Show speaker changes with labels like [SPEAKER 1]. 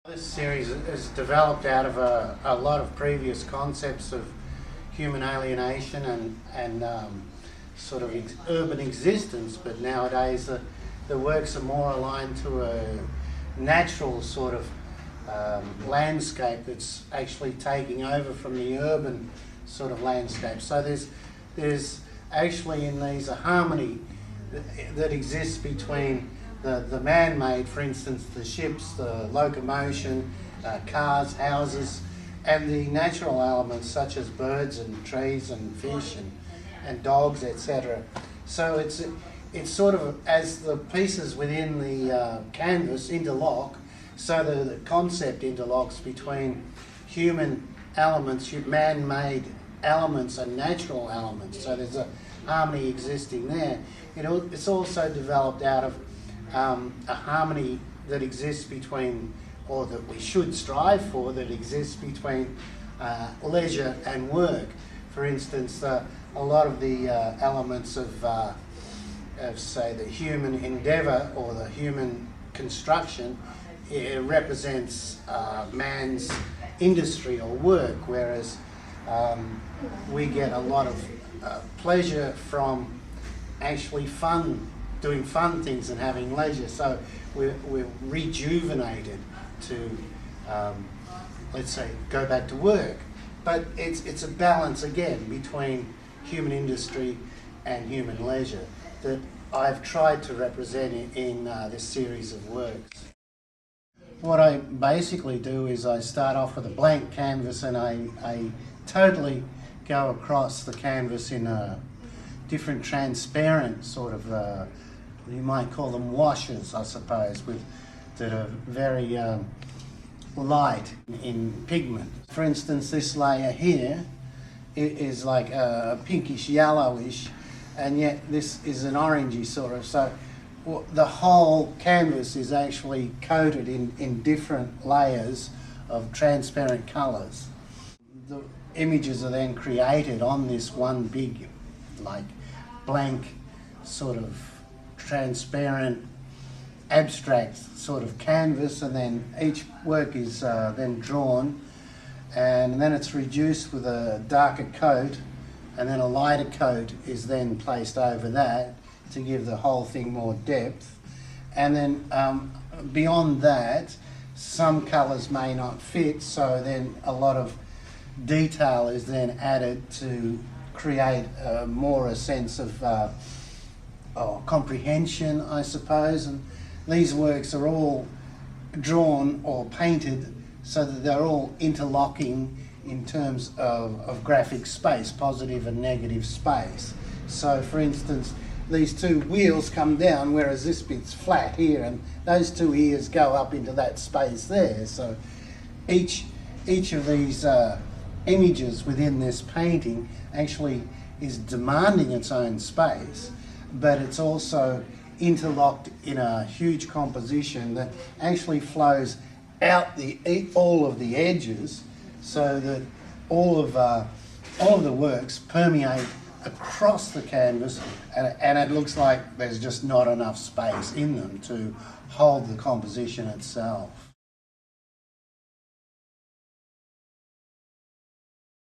[SPEAKER 1] This series is developed out of a lot of previous concepts of human alienation and sort of urban existence, but nowadays the works are more aligned to a natural sort of landscape that's actually taking over from the urban sort of landscape. So there's actually in these a harmony that exists between the man-made, for instance, the ships, the locomotion, cars, houses, and the natural elements such as birds and trees and fish and dogs, etc. So it's sort of as the pieces within the canvas interlock, so the concept interlocks between human elements, man-made elements and natural elements. So there's a harmony existing there. It's also developed out of a harmony that exists between, or that we should strive for, that exists between leisure and work. For instance, a lot of the elements of say, the human endeavour or the human construction, it represents man's industry or work, whereas we get a lot of pleasure from actually doing fun things and having leisure. So we're rejuvenated to, let's say, go back to work. But it's a balance again between human industry and human leisure that I've tried to represent in this series of works. What I basically do is I start off with a blank canvas and I totally go across the canvas in a different transparent sort of, you might call them washes, I suppose, that are very light in pigment. For instance, this layer here is like a pinkish yellowish, and yet this is an orangey sort of. So the whole canvas is actually coated in different layers of transparent colours. The images are then created on this one big, like, blank sort of transparent abstract sort of canvas, and then each work is then drawn, and then it's reduced with a darker coat, and then a lighter coat is then placed over that to give the whole thing more depth. And then beyond that, some colours may not fit, so then a lot of detail is then added to create more a sense of comprehension, I suppose. And these works are all drawn or painted so that they're all interlocking in terms of graphic space, positive and negative space. So for instance, these two wheels come down, whereas this bit's flat here, and those two ears go up into that space there. So each of these images within this painting actually is demanding its own space, but it's also interlocked in a huge composition that actually flows out all of the edges, so that all of the works permeate across the canvas, and it looks like there's just not enough space in them to hold the composition itself.